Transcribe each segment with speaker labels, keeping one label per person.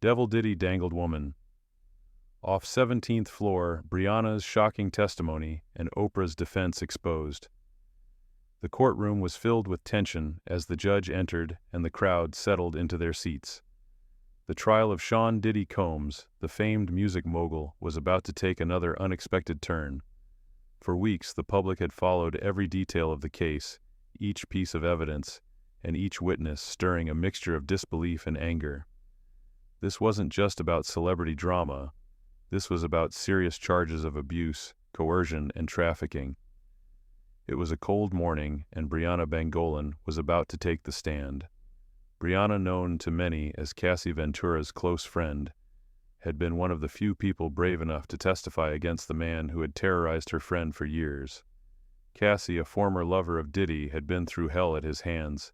Speaker 1: Devil Diddy Dangled Woman. Off 17th floor, Briana's shocking testimony and Oprah's defense exposed. The courtroom was filled with tension as the judge entered and the crowd settled into their seats. The trial of Sean Diddy Combs, the famed music mogul, was about to take another unexpected turn. For weeks, the public had followed every detail of the case, each piece of evidence, and each witness stirring a mixture of disbelief and anger. This wasn't just about celebrity drama. This was about serious charges of abuse, coercion, and trafficking. It was a cold morning, and Briana Bangolan was about to take the stand. Briana, known to many as Cassie Ventura's close friend, had been one of the few people brave enough to testify against the man who had terrorized her friend for years. Cassie, a former lover of Diddy, had been through hell at his hands,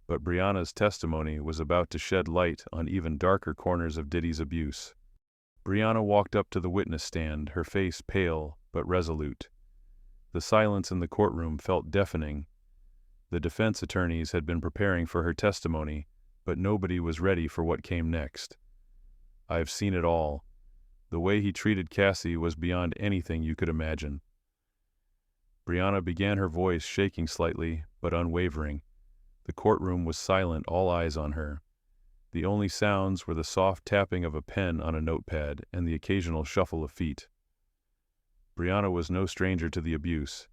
Speaker 1: but Briana's testimony was about to shed light on even darker corners of Diddy's abuse. Briana walked up to the witness stand, her face pale but resolute. The silence in the courtroom felt deafening. The defense attorneys had been preparing for her testimony, but nobody was ready for what came next. "I've seen it all. The way he treated Cassie was beyond anything you could imagine." Briana began, her voice shaking slightly, but unwavering. The courtroom was silent, all eyes on her. The only sounds were the soft tapping of a pen on a notepad and the occasional shuffle of feet. Briana was no stranger to the abuse.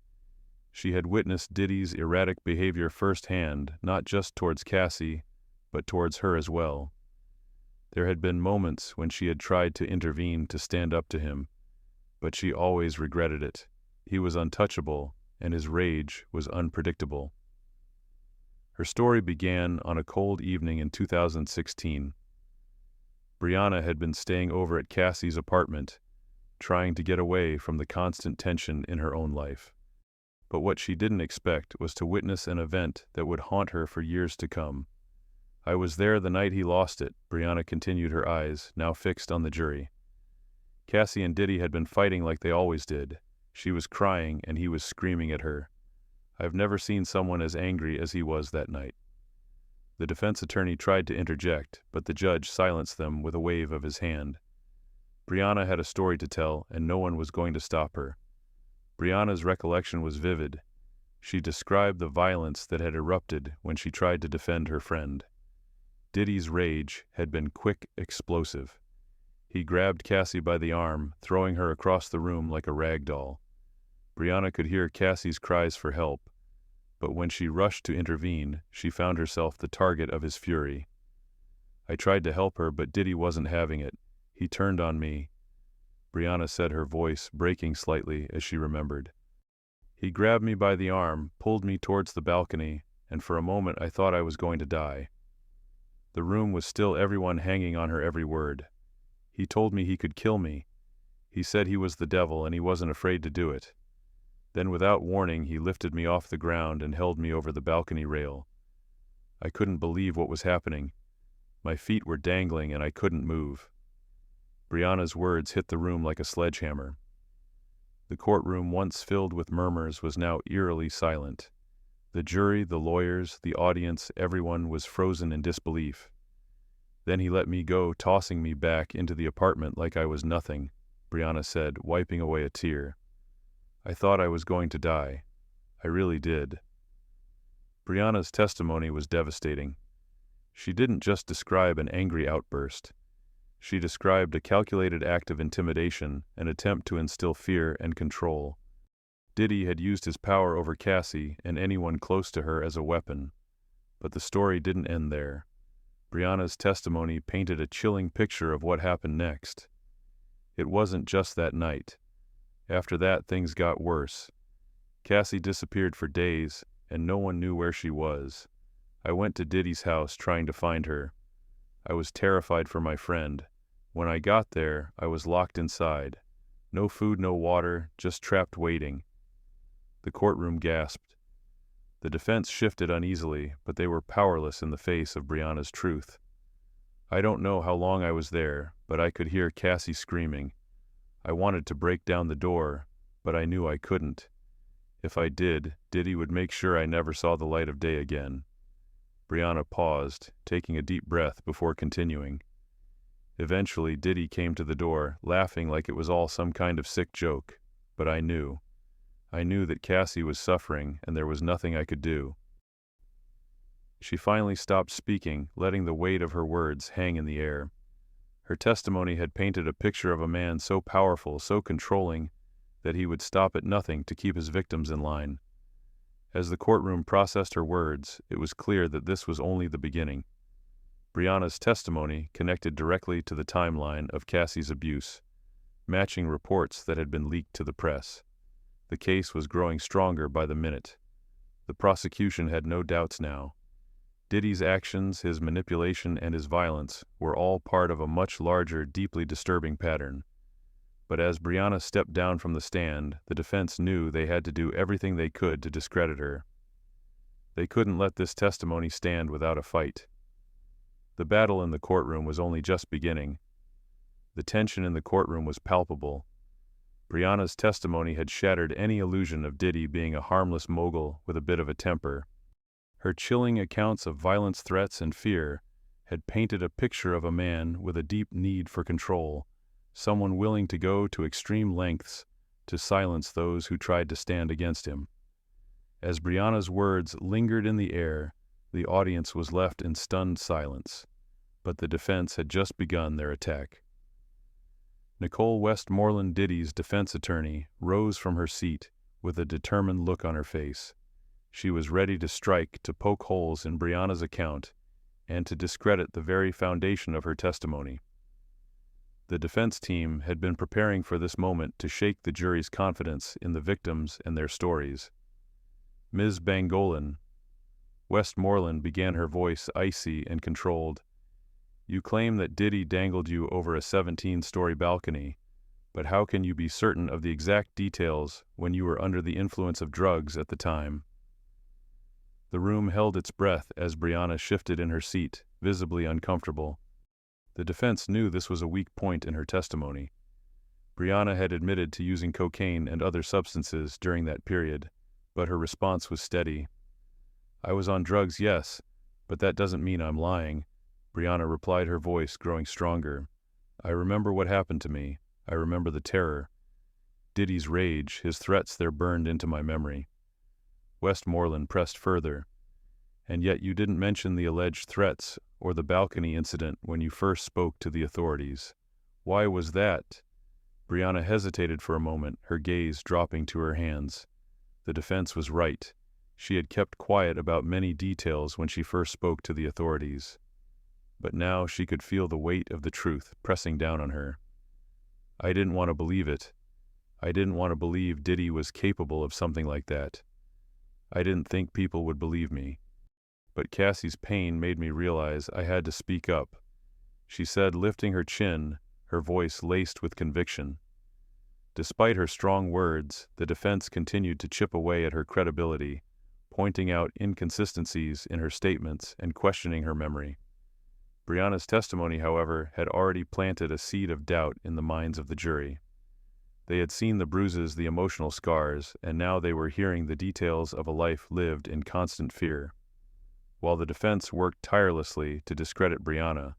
Speaker 1: She had witnessed Diddy's erratic behavior firsthand, not just towards Cassie, but towards her as well. There had been moments when she had tried to intervene to stand up to him, but she always regretted it. He was untouchable, and his rage was unpredictable. Her story began on a cold evening in 2016. Briana had been staying over at Cassie's apartment, trying to get away from the constant tension in her own life. But what she didn't expect was to witness an event that would haunt her for years to come. "I was there the night he lost it," Briana continued, her eyes now fixed on the jury. Cassie and Diddy had been fighting like they always did. She was crying and he was screaming at her. "I've never seen someone as angry as he was that night." The defense attorney tried to interject, but the judge silenced them with a wave of his hand. Briana had a story to tell, and no one was going to stop her. Briana's recollection was vivid. She described the violence that had erupted when she tried to defend her friend. Diddy's rage had been quick, explosive. He grabbed Cassie by the arm, throwing her across the room like a rag doll. Briana could hear Cassie's cries for help, but when she rushed to intervene, she found herself the target of his fury. "I tried to help her, but Diddy wasn't having it. He turned on me," Briana said, her voice breaking slightly as she remembered. "He grabbed me by the arm, pulled me towards the balcony, and for a moment I thought I was going to die." The room was still, everyone hanging on her every word. "He told me he could kill me. He said he was the devil and he wasn't afraid to do it. Then without warning he lifted me off the ground and held me over the balcony rail. I couldn't believe what was happening. My feet were dangling and I couldn't move." Briana's words hit the room like a sledgehammer. The courtroom, once filled with murmurs, was now eerily silent. The jury, the lawyers, the audience, everyone was frozen in disbelief. "Then he let me go, tossing me back into the apartment like I was nothing," Briana said, wiping away a tear. "I thought I was going to die. I really did." Briana's testimony was devastating. She didn't just describe an angry outburst. She described a calculated act of intimidation, an attempt to instill fear and control. Diddy had used his power over Cassie and anyone close to her as a weapon. But the story didn't end there. Briana's testimony painted a chilling picture of what happened next. It wasn't just that night. After that, things got worse. Cassie disappeared for days, and no one knew where she was. I went to Diddy's house trying to find her. I was terrified for my friend. When I got there, I was locked inside. No food, no water, just trapped waiting. The courtroom gasped. The defense shifted uneasily, but they were powerless in the face of Briana's truth. I don't know how long I was there, but I could hear Cassie screaming. I wanted to break down the door, but I knew I couldn't. If I did, Diddy would make sure I never saw the light of day again. Briana paused, taking a deep breath before continuing. Eventually, Diddy came to the door, laughing like it was all some kind of sick joke. But I knew. I knew that Cassie was suffering, and there was nothing I could do. She finally stopped speaking, letting the weight of her words hang in the air. Her testimony had painted a picture of a man so powerful, so controlling, that he would stop at nothing to keep his victims in line. As the courtroom processed her words, it was clear that this was only the beginning. Briana's testimony connected directly to the timeline of Cassie's abuse, matching reports that had been leaked to the press. The case was growing stronger by the minute. The prosecution had no doubts now. Diddy's actions, his manipulation, and his violence were all part of a much larger, deeply disturbing pattern. But as Briana stepped down from the stand, the defense knew they had to do everything they could to discredit her. They couldn't let this testimony stand without a fight. The battle in the courtroom was only just beginning. The tension in the courtroom was palpable. Briana's testimony had shattered any illusion of Diddy being a harmless mogul with a bit of a temper. Her chilling accounts of violence, threats, and fear had painted a picture of a man with a deep need for control, someone willing to go to extreme lengths to silence those who tried to stand against him. As Briana's words lingered in the air, the audience was left in stunned silence, but the defense had just begun their attack. Nicole Westmoreland, Diddy's defense attorney, rose from her seat with a determined look on her face. She was ready to strike, to poke holes in Briana's account, and to discredit the very foundation of her testimony. The defense team had been preparing for this moment to shake the jury's confidence in the victims and their stories. Ms. Bangolan, Westmoreland began, her voice icy and controlled. You claim that Diddy dangled you over a 17-story balcony, but how can you be certain of the exact details when you were under the influence of drugs at the time? The room held its breath as Briana shifted in her seat, visibly uncomfortable. The defense knew this was a weak point in her testimony. Briana had admitted to using cocaine and other substances during that period, but her response was steady. I was on drugs, yes, but that doesn't mean I'm lying, Briana replied, her voice growing stronger. I remember what happened to me. I remember the terror. Diddy's rage, his threats, they're burned into my memory. Westmoreland pressed further. And yet you didn't mention the alleged threats or the balcony incident when you first spoke to the authorities. Why was that? Briana hesitated for a moment, her gaze dropping to her hands. The defense was right. She had kept quiet about many details when she first spoke to the authorities. But now she could feel the weight of the truth pressing down on her. I didn't want to believe it. I didn't want to believe Diddy was capable of something like that. I didn't think people would believe me. But Cassie's pain made me realize I had to speak up, she said, lifting her chin, her voice laced with conviction. Despite her strong words, the defense continued to chip away at her credibility, pointing out inconsistencies in her statements and questioning her memory. Briana's testimony, however, had already planted a seed of doubt in the minds of the jury. They had seen the bruises, the emotional scars, and now they were hearing the details of a life lived in constant fear. While the defense worked tirelessly to discredit Briana,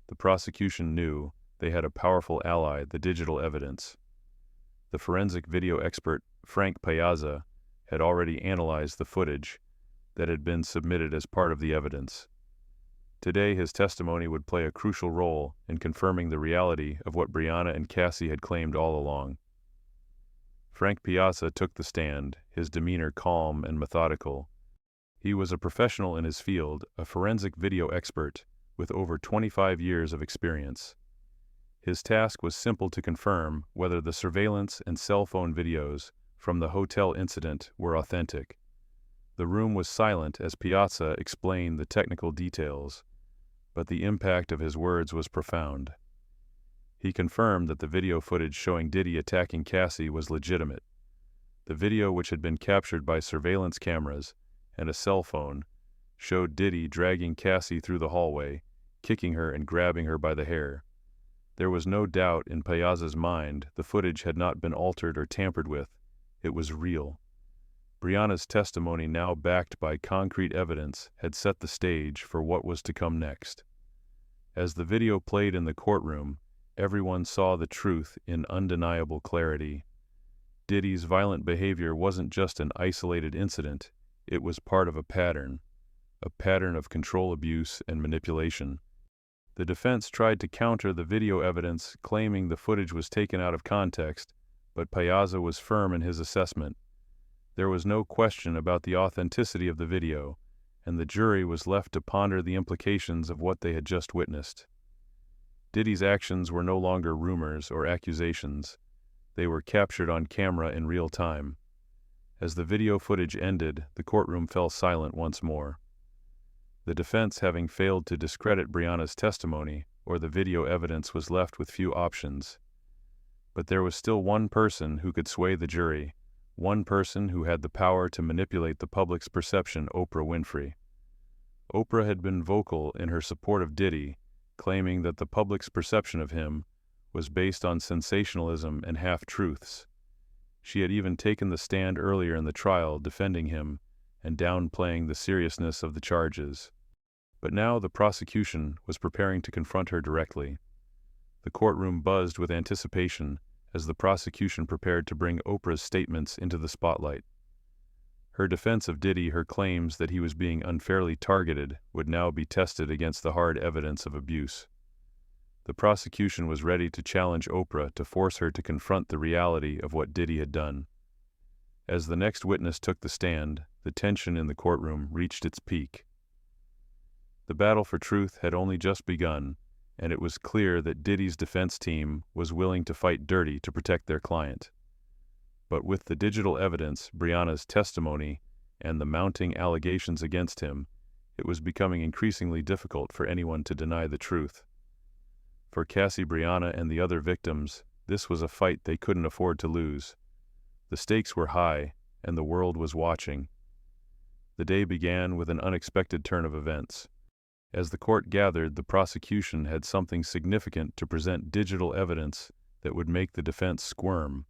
Speaker 1: the prosecution knew they had a powerful ally, the digital evidence. The forensic video expert, Frank Piazza, had already analyzed the footage that had been submitted as part of the evidence. Today, his testimony would play a crucial role in confirming the reality of what Briana and Cassie had claimed all along. Frank Piazza took the stand, his demeanor calm and methodical. He was a professional in his field, a forensic video expert with over 25 years of experience. His task was simple: to confirm whether the surveillance and cell phone videos from the hotel incident were authentic. The room was silent as Piazza explained the technical details, but the impact of his words was profound. He confirmed that the video footage showing Diddy attacking Cassie was legitimate. The video, which had been captured by surveillance cameras and a cell phone, showed Diddy dragging Cassie through the hallway, kicking her and grabbing her by the hair. There was no doubt in Piazza's mind the footage had not been altered or tampered with. It was real. Briana's testimony, now backed by concrete evidence, had set the stage for what was to come next. As the video played in the courtroom, everyone saw the truth in undeniable clarity. Diddy's violent behavior wasn't just an isolated incident, it was part of a pattern of control abuse and manipulation. The defense tried to counter the video evidence, claiming the footage was taken out of context, but Piazza was firm in his assessment. There was no question about the authenticity of the video, and the jury was left to ponder the implications of what they had just witnessed. Diddy's actions were no longer rumors or accusations. They were captured on camera in real time. As the video footage ended, the courtroom fell silent once more. The defense, having failed to discredit Briana's testimony or the video evidence, was left with few options. But there was still one person who could sway the jury, one person who had the power to manipulate the public's perception: Oprah Winfrey. Oprah had been vocal in her support of Diddy, claiming that the public's perception of him was based on sensationalism and half-truths. She had even taken the stand earlier in the trial defending him and downplaying the seriousness of the charges. But now the prosecution was preparing to confront her directly. The courtroom buzzed with anticipation as the prosecution prepared to bring Oprah's statements into the spotlight. Her defense of Diddy, her claims that he was being unfairly targeted, would now be tested against the hard evidence of abuse. The prosecution was ready to challenge Oprah to force her to confront the reality of what Diddy had done. As the next witness took the stand, the tension in the courtroom reached its peak. The battle for truth had only just begun, and it was clear that Diddy's defense team was willing to fight dirty to protect their client. But with the digital evidence, Briana's testimony, and the mounting allegations against him, it was becoming increasingly difficult for anyone to deny the truth. For Cassie, Briana, and the other victims, this was a fight they couldn't afford to lose. The stakes were high, and the world was watching. The day began with an unexpected turn of events. As the court gathered, the prosecution had something significant to present: digital evidence that would make the defense squirm.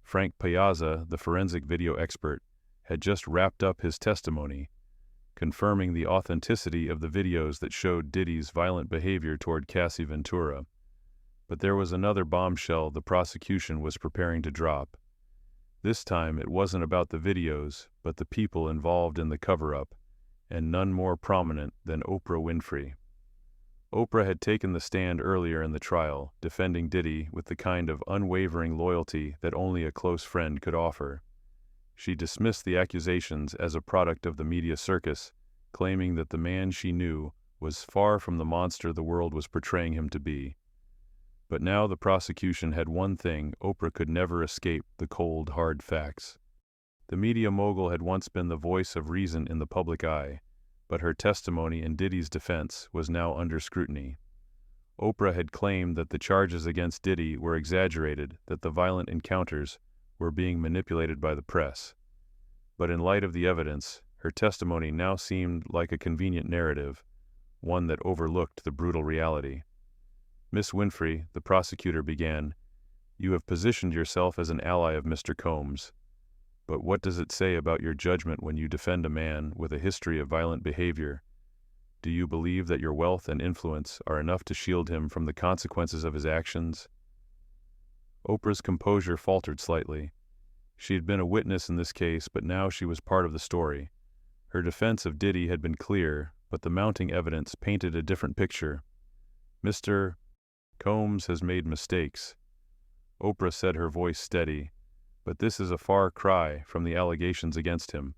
Speaker 1: Frank Piazza, the forensic video expert, had just wrapped up his testimony, confirming the authenticity of the videos that showed Diddy's violent behavior toward Cassie Ventura. But there was another bombshell the prosecution was preparing to drop. This time it wasn't about the videos, but the people involved in the cover-up, and none more prominent than Oprah Winfrey. Oprah had taken the stand earlier in the trial, defending Diddy with the kind of unwavering loyalty that only a close friend could offer. She dismissed the accusations as a product of the media circus, claiming that the man she knew was far from the monster the world was portraying him to be. But now the prosecution had one thing: Oprah could never escape the cold, hard facts. The media mogul had once been the voice of reason in the public eye, but her testimony in Diddy's defense was now under scrutiny. Oprah had claimed that the charges against Diddy were exaggerated, that the violent encounters were being manipulated by the press. But in light of the evidence, her testimony now seemed like a convenient narrative, one that overlooked the brutal reality. "Miss Winfrey," the prosecutor began, "you have positioned yourself as an ally of Mr. Combs. But what does it say about your judgment when you defend a man with a history of violent behavior? Do you believe that your wealth and influence are enough to shield him from the consequences of his actions?" Oprah's composure faltered slightly. She had been a witness in this case, but now she was part of the story. Her defense of Diddy had been clear, but the mounting evidence painted a different picture. "Mr. Combs has made mistakes," Oprah said, her voice steady, "but this is a far cry from the allegations against him."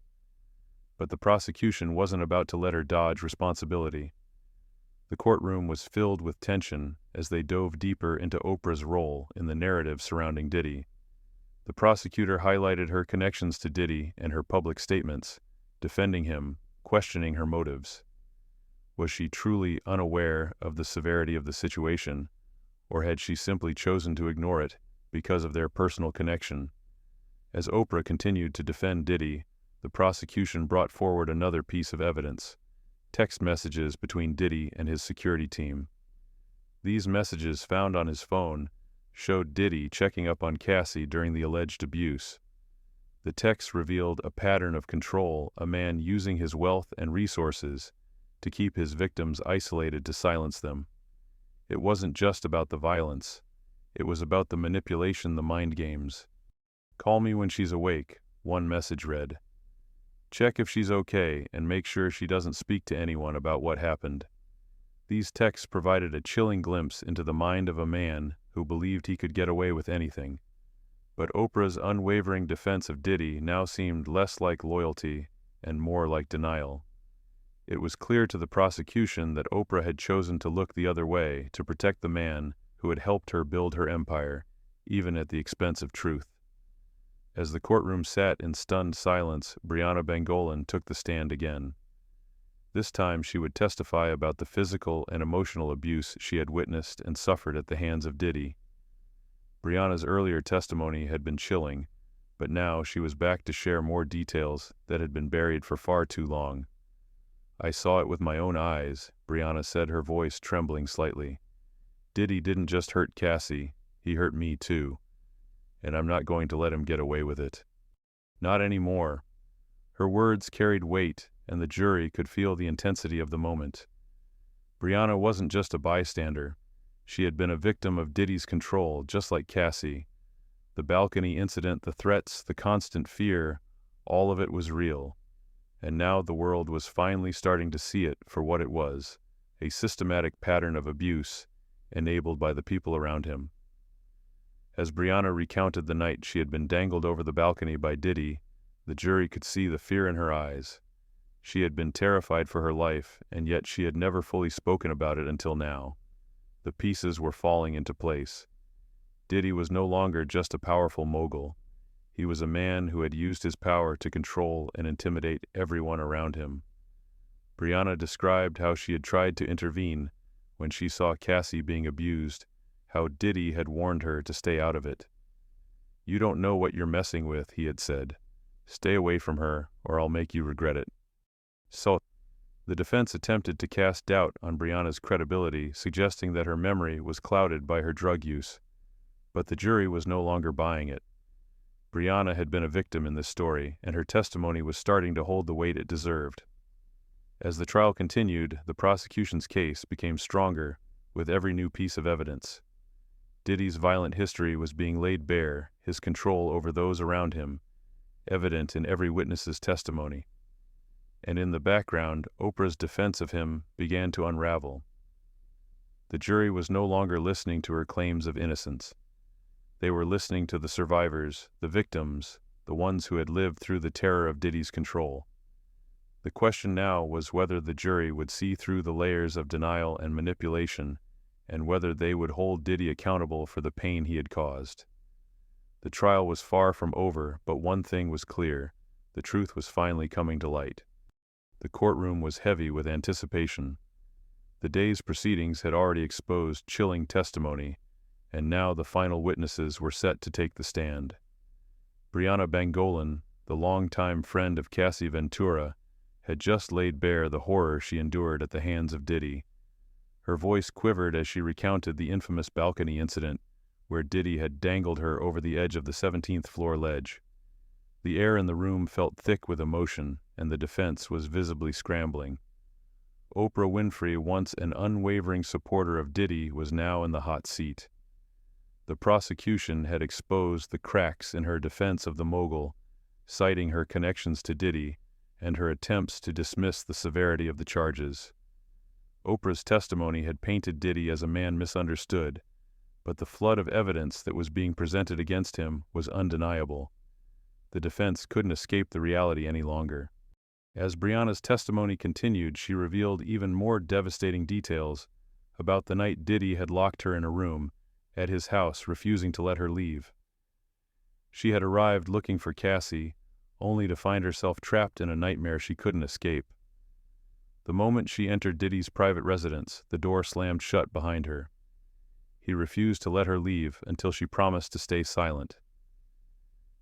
Speaker 1: But the prosecution wasn't about to let her dodge responsibility. The courtroom was filled with tension as they dove deeper into Oprah's role in the narrative surrounding Diddy. The prosecutor highlighted her connections to Diddy and her public statements, defending him, questioning her motives. Was she truly unaware of the severity of the situation, or had she simply chosen to ignore it because of their personal connection? As Oprah continued to defend Diddy, the prosecution brought forward another piece of evidence: text messages between Diddy and his security team. These messages, found on his phone, showed Diddy checking up on Cassie during the alleged abuse. The texts revealed a pattern of control, a man using his wealth and resources to keep his victims isolated to silence them. It wasn't just about the violence. It was about the manipulation, the mind games. "Call me when she's awake," one message read. "Check if she's okay and make sure she doesn't speak to anyone about what happened." These texts provided a chilling glimpse into the mind of a man who believed he could get away with anything. But Oprah's unwavering defense of Diddy now seemed less like loyalty and more like denial. It was clear to the prosecution that Oprah had chosen to look the other way to protect the man who had helped her build her empire, even at the expense of truth. As the courtroom sat in stunned silence, Briana Bangolan took the stand again. This time she would testify about the physical and emotional abuse she had witnessed and suffered at the hands of Diddy. Briana's earlier testimony had been chilling, but now she was back to share more details that had been buried for far too long. "I saw it with my own eyes," Briana said, her voice trembling slightly. "Diddy didn't just hurt Cassie, he hurt me too. And I'm not going to let him get away with it. Not anymore." Her words carried weight, and the jury could feel the intensity of the moment. Briana wasn't just a bystander. She had been a victim of Diddy's control, just like Cassie. The balcony incident, the threats, the constant fear, all of it was real. And now the world was finally starting to see it for what it was, a systematic pattern of abuse, enabled by the people around him. As Briana recounted the night she had been dangled over the balcony by Diddy, the jury could see the fear in her eyes. She had been terrified for her life, and yet she had never fully spoken about it until now. The pieces were falling into place. Diddy was no longer just a powerful mogul. He was a man who had used his power to control and intimidate everyone around him. Briana described how she had tried to intervene when she saw Cassie being abused, how Diddy had warned her to stay out of it. "You don't know what you're messing with," he had said. "Stay away from her, or I'll make you regret it." So, the defense attempted to cast doubt on Briana's credibility, suggesting that her memory was clouded by her drug use. But the jury was no longer buying it. Briana had been a victim in this story, and her testimony was starting to hold the weight it deserved. As the trial continued, the prosecution's case became stronger with every new piece of evidence. Diddy's violent history was being laid bare, his control over those around him, evident in every witness's testimony. And in the background, Oprah's defense of him began to unravel. The jury was no longer listening to her claims of innocence. They were listening to the survivors, the victims, the ones who had lived through the terror of Diddy's control. The question now was whether the jury would see through the layers of denial and manipulation, and whether they would hold Diddy accountable for the pain he had caused. The trial was far from over, but one thing was clear: the truth was finally coming to light. The courtroom was heavy with anticipation. The day's proceedings had already exposed chilling testimony, and now the final witnesses were set to take the stand. Briana Bangolan, the longtime friend of Cassie Ventura, had just laid bare the horror she endured at the hands of Diddy. Her voice quivered as she recounted the infamous balcony incident, where Diddy had dangled her over the edge of the 17th floor ledge. The air in the room felt thick with emotion, and the defense was visibly scrambling. Oprah Winfrey, once an unwavering supporter of Diddy, was now in the hot seat. The prosecution had exposed the cracks in her defense of the mogul, citing her connections to Diddy and her attempts to dismiss the severity of the charges. Oprah's testimony had painted Diddy as a man misunderstood, but the flood of evidence that was being presented against him was undeniable. The defense couldn't escape the reality any longer. As Briana's testimony continued, she revealed even more devastating details about the night Diddy had locked her in a room at his house, refusing to let her leave. She had arrived looking for Cassie, only to find herself trapped in a nightmare she couldn't escape. The moment she entered Diddy's private residence, the door slammed shut behind her. He refused to let her leave until she promised to stay silent.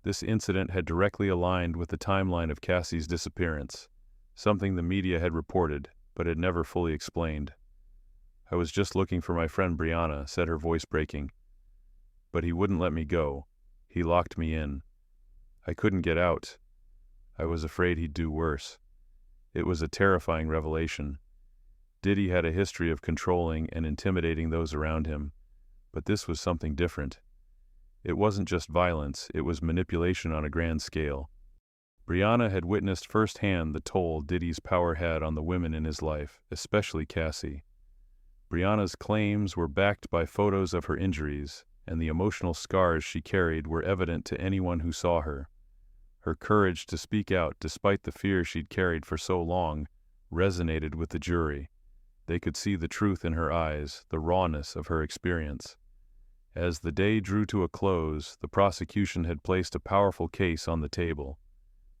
Speaker 1: This incident had directly aligned with the timeline of Cassie's disappearance, something the media had reported, but had never fully explained. "I was just looking for my friend Briana," said her voice breaking. "But he wouldn't let me go. He locked me in. I couldn't get out. I was afraid he'd do worse." It was a terrifying revelation. Diddy had a history of controlling and intimidating those around him, but this was something different. It wasn't just violence, it was manipulation on a grand scale. Briana had witnessed firsthand the toll Diddy's power had on the women in his life, especially Cassie. Briana's claims were backed by photos of her injuries, and the emotional scars she carried were evident to anyone who saw her. Her courage to speak out despite the fear she'd carried for so long resonated with the jury. They could see the truth in her eyes, the rawness of her experience. As the day drew to a close, the prosecution had placed a powerful case on the table.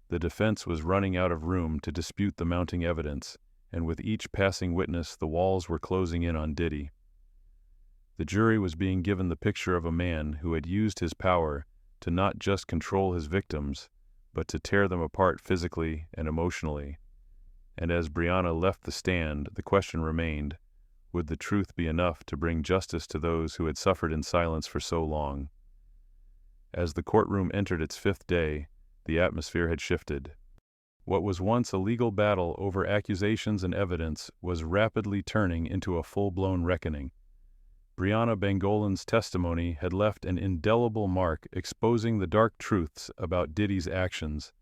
Speaker 1: The defense was running out of room to dispute the mounting evidence, and with each passing witness the walls were closing in on Diddy. The jury was being given the picture of a man who had used his power to not just control his victims, but to tear them apart physically and emotionally. And as Briana left the stand, the question remained, would the truth be enough to bring justice to those who had suffered in silence for so long? As the courtroom entered its fifth day, the atmosphere had shifted. What was once a legal battle over accusations and evidence was rapidly turning into a full-blown reckoning. Briana Bangolan's testimony had left an indelible mark exposing the dark truths about Diddy's actions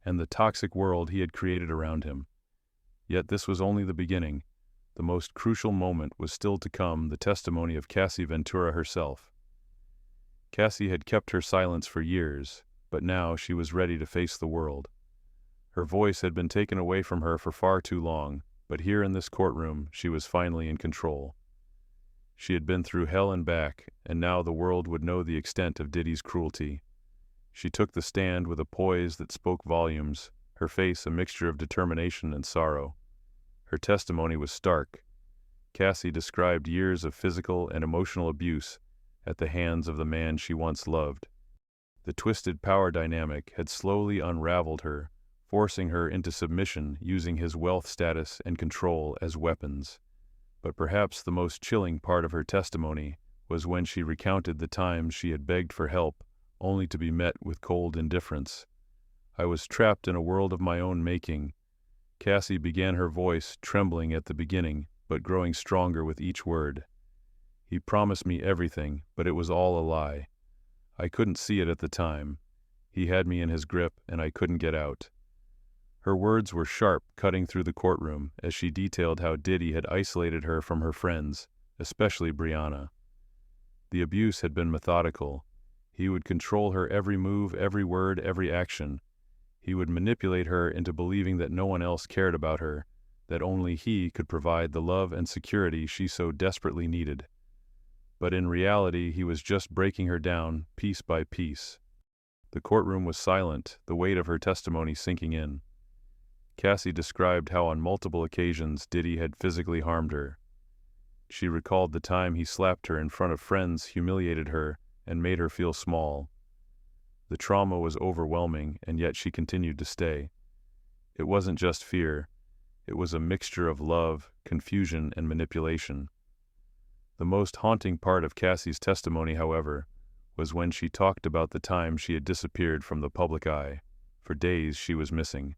Speaker 1: and the toxic world he had created around him. Yet this was only the beginning. The most crucial moment was still to come, the testimony of Cassie Ventura herself. Cassie had kept her silence for years, but now she was ready to face the world. Her voice had been taken away from her for far too long, but here in this courtroom she was finally in control. She had been through hell and back, and now the world would know the extent of Diddy's cruelty. She took the stand with a poise that spoke volumes, her face a mixture of determination and sorrow. Her testimony was stark. Cassie described years of physical and emotional abuse at the hands of the man she once loved. The twisted power dynamic had slowly unraveled her, forcing her into submission using his wealth status and control as weapons. But perhaps the most chilling part of her testimony was when she recounted the times she had begged for help, only to be met with cold indifference. I was trapped in a world of my own making. Cassie began, her voice trembling at the beginning, but growing stronger with each word. He promised me everything, but it was all a lie. I couldn't see it at the time. He had me in his grip, and I couldn't get out. Her words were sharp, cutting through the courtroom, as she detailed how Diddy had isolated her from her friends, especially Briana. The abuse had been methodical. He would control her every move, every word, every action. He would manipulate her into believing that no one else cared about her, that only he could provide the love and security she so desperately needed. But in reality, he was just breaking her down, piece by piece. The courtroom was silent, the weight of her testimony sinking in. Cassie described how on multiple occasions Diddy had physically harmed her. She recalled the time he slapped her in front of friends, humiliated her, and made her feel small. The trauma was overwhelming, and yet she continued to stay. It wasn't just fear. It was a mixture of love, confusion, and manipulation. The most haunting part of Cassie's testimony, however, was when she talked about the time she had disappeared from the public eye. For days she was missing.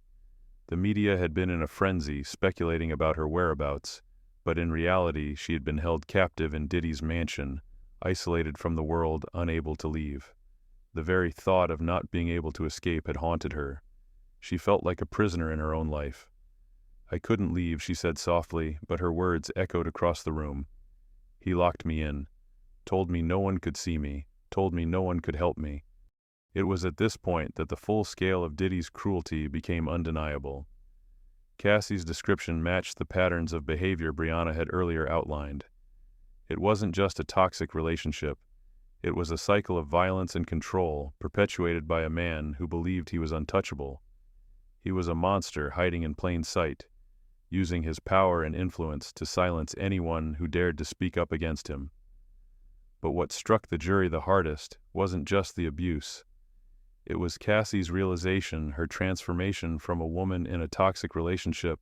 Speaker 1: The media had been in a frenzy, speculating about her whereabouts, but in reality she had been held captive in Diddy's mansion, isolated from the world, unable to leave. The very thought of not being able to escape had haunted her. She felt like a prisoner in her own life. "I couldn't leave," she said softly, but her words echoed across the room. "He locked me in, told me no one could see me, told me no one could help me." It was at this point that the full scale of Diddy's cruelty became undeniable. Cassie's description matched the patterns of behavior Briana had earlier outlined. It wasn't just a toxic relationship. It was a cycle of violence and control perpetuated by a man who believed he was untouchable. He was a monster hiding in plain sight, using his power and influence to silence anyone who dared to speak up against him. But what struck the jury the hardest wasn't just the abuse. It was Cassie's realization, her transformation from a woman in a toxic relationship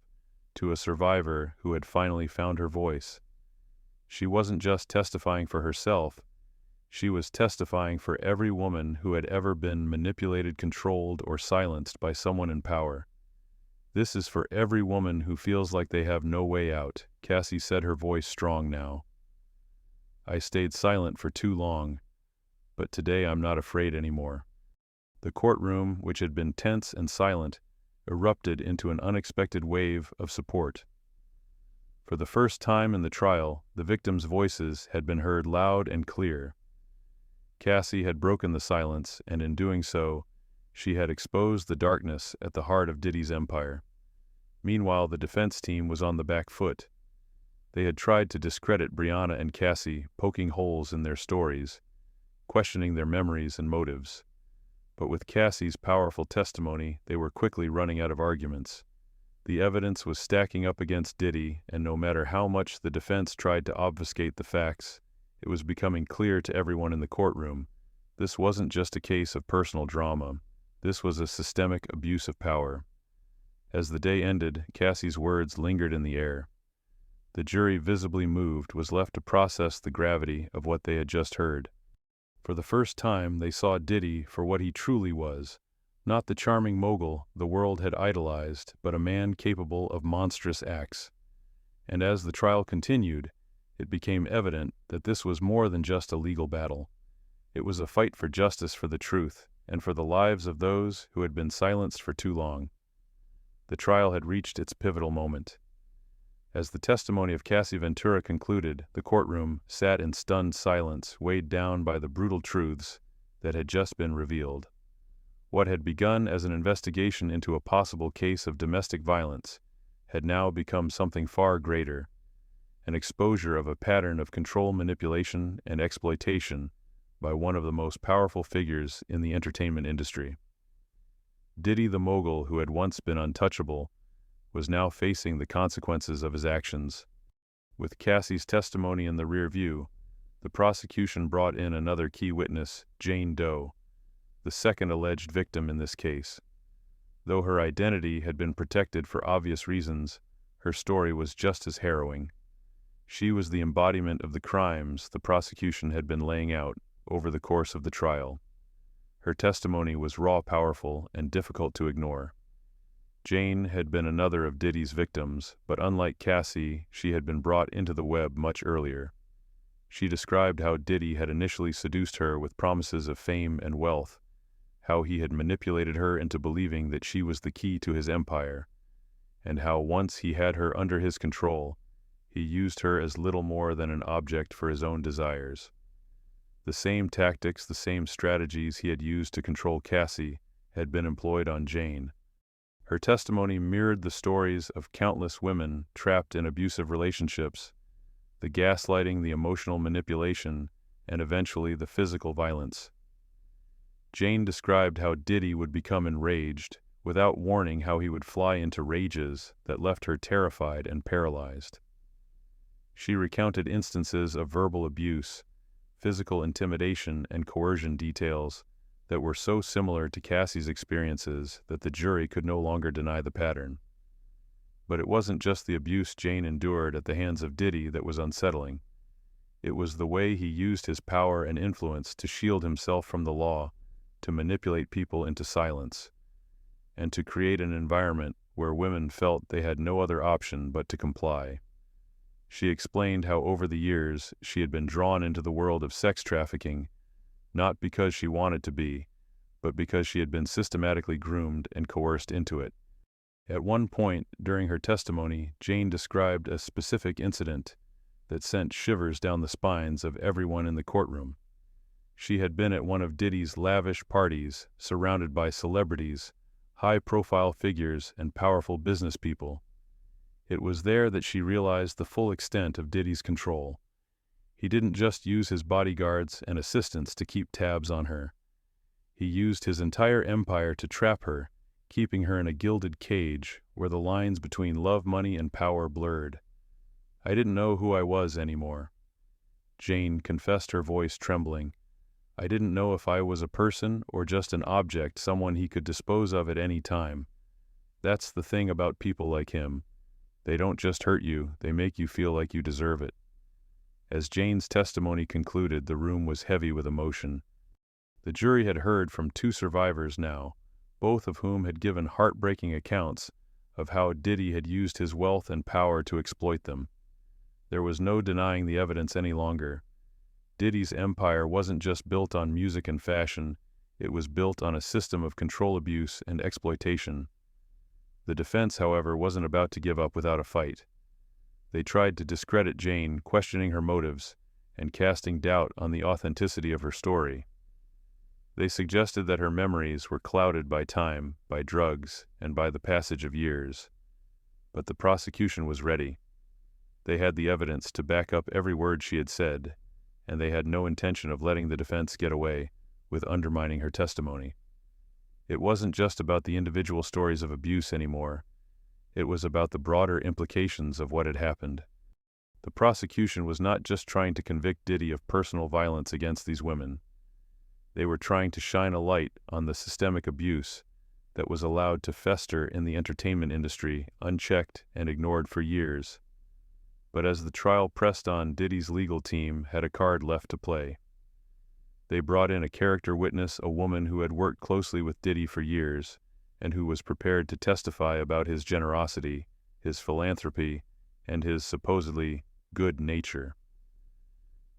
Speaker 1: to a survivor who had finally found her voice. She wasn't just testifying for herself, she was testifying for every woman who had ever been manipulated, controlled, or silenced by someone in power. This is for every woman who feels like they have no way out, Cassie said, her voice strong now. I stayed silent for too long, but today I'm not afraid anymore. The courtroom, which had been tense and silent, erupted into an unexpected wave of support. For the first time in the trial, the victims' voices had been heard loud and clear. Cassie had broken the silence, and in doing so, she had exposed the darkness at the heart of Diddy's empire. Meanwhile, the defense team was on the back foot. They had tried to discredit Briana and Cassie, poking holes in their stories, questioning their memories and motives. But with Cassie's powerful testimony, they were quickly running out of arguments. The evidence was stacking up against Diddy, and no matter how much the defense tried to obfuscate the facts, it was becoming clear to everyone in the courtroom. This wasn't just a case of personal drama. This was a systemic abuse of power. As the day ended, Cassie's words lingered in the air. The jury, visibly moved, was left to process the gravity of what they had just heard. For the first time, they saw Diddy for what he truly was, not the charming mogul the world had idolized, but a man capable of monstrous acts. And as the trial continued, it became evident that this was more than just a legal battle. It was a fight for justice, for the truth, and for the lives of those who had been silenced for too long. The trial had reached its pivotal moment. As the testimony of Cassie Ventura concluded, the courtroom sat in stunned silence, weighed down by the brutal truths that had just been revealed. What had begun as an investigation into a possible case of domestic violence had now become something far greater, an exposure of a pattern of control, manipulation, and exploitation by one of the most powerful figures in the entertainment industry. Diddy the mogul, who had once been untouchable, was now facing the consequences of his actions. With Cassie's testimony in the rear view, the prosecution brought in another key witness, Jane Doe, the second alleged victim in this case. Though her identity had been protected for obvious reasons, her story was just as harrowing. She was the embodiment of the crimes the prosecution had been laying out over the course of the trial. Her testimony was raw, powerful, and difficult to ignore. Jane had been another of Diddy's victims, but unlike Cassie, she had been brought into the web much earlier. She described how Diddy had initially seduced her with promises of fame and wealth, how he had manipulated her into believing that she was the key to his empire, and how once he had her under his control, he used her as little more than an object for his own desires. The same tactics, the same strategies he had used to control Cassie had been employed on Jane. Her testimony mirrored the stories of countless women trapped in abusive relationships, the gaslighting, the emotional manipulation, and eventually the physical violence. Jane described how Diddy would become enraged, without warning how he would fly into rages that left her terrified and paralyzed. She recounted instances of verbal abuse, physical intimidation, and coercion details that were so similar to Cassie's experiences that the jury could no longer deny the pattern. But it wasn't just the abuse Jane endured at the hands of Diddy that was unsettling. It was the way he used his power and influence to shield himself from the law, to manipulate people into silence, and to create an environment where women felt they had no other option but to comply. She explained how over the years she had been drawn into the world of sex trafficking, not because she wanted to be, but because she had been systematically groomed and coerced into it. At one point during her testimony, Jane described a specific incident that sent shivers down the spines of everyone in the courtroom. She had been at one of Diddy's lavish parties, surrounded by celebrities, high-profile figures, and powerful business people. It was there that she realized the full extent of Diddy's control. He didn't just use his bodyguards and assistants to keep tabs on her. He used his entire empire to trap her, keeping her in a gilded cage where the lines between love, money, and power blurred. I didn't know who I was anymore. Jane confessed, her voice trembling. I didn't know if I was a person or just an object, someone he could dispose of at any time. That's the thing about people like him. They don't just hurt you, they make you feel like you deserve it. As Jane's testimony concluded, the room was heavy with emotion. The jury had heard from two survivors now, both of whom had given heartbreaking accounts of how Diddy had used his wealth and power to exploit them. There was no denying the evidence any longer. Diddy's empire wasn't just built on music and fashion, it was built on a system of control abuse and exploitation. The defense, however, wasn't about to give up without a fight. They tried to discredit Jane, questioning her motives and casting doubt on the authenticity of her story. They suggested that her memories were clouded by time, by drugs, and by the passage of years. But the prosecution was ready. They had the evidence to back up every word she had said, and they had no intention of letting the defense get away with undermining her testimony. It wasn't just about the individual stories of abuse anymore. It was about the broader implications of what had happened. The prosecution was not just trying to convict Diddy of personal violence against these women. They were trying to shine a light on the systemic abuse that was allowed to fester in the entertainment industry, unchecked and ignored for years. But as the trial pressed on, Diddy's legal team had a card left to play. They brought in a character witness, a woman who had worked closely with Diddy for years, and who was prepared to testify about his generosity, his philanthropy, and his supposedly good nature.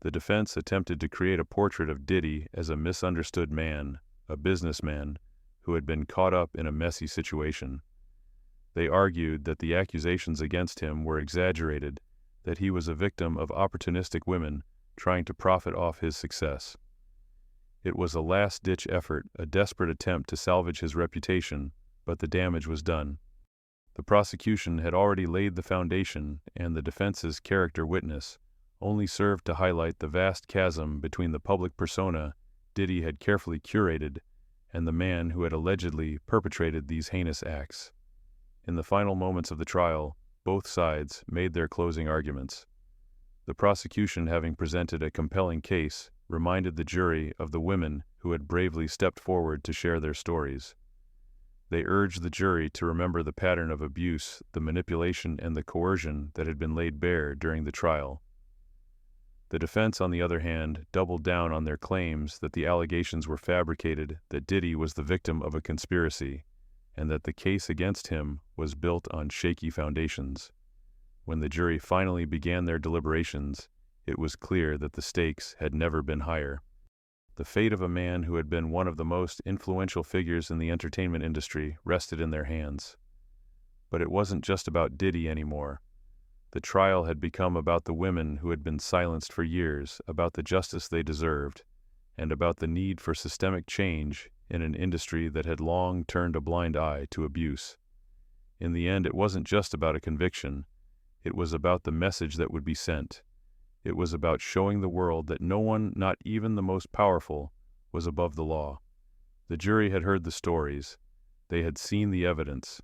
Speaker 1: The defense attempted to create a portrait of Diddy as a misunderstood man, a businessman, who had been caught up in a messy situation. They argued that the accusations against him were exaggerated, that he was a victim of opportunistic women trying to profit off his success. It was a last-ditch effort, a desperate attempt to salvage his reputation, but the damage was done. The prosecution had already laid the foundation, and the defense's character witness only served to highlight the vast chasm between the public persona Diddy had carefully curated and the man who had allegedly perpetrated these heinous acts. In the final moments of the trial, both sides made their closing arguments. The prosecution, having presented a compelling case, reminded the jury of the women who had bravely stepped forward to share their stories. They urged the jury to remember the pattern of abuse, the manipulation, and the coercion that had been laid bare during the trial. The defense, on the other hand, doubled down on their claims that the allegations were fabricated, that Diddy was the victim of a conspiracy, and that the case against him was built on shaky foundations. When the jury finally began their deliberations, it was clear that the stakes had never been higher. The fate of a man who had been one of the most influential figures in the entertainment industry rested in their hands. But it wasn't just about Diddy anymore. The trial had become about the women who had been silenced for years, about the justice they deserved, and about the need for systemic change in an industry that had long turned a blind eye to abuse. In the end, it wasn't just about a conviction. It was about the message that would be sent. It was about showing the world that no one, not even the most powerful, was above the law. The jury had heard the stories. They had seen the evidence.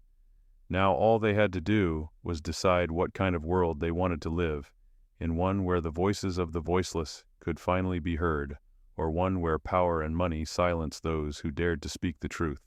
Speaker 1: Now all they had to do was decide what kind of world they wanted to live, in one where the voices of the voiceless could finally be heard, or one where power and money silenced those who dared to speak the truth.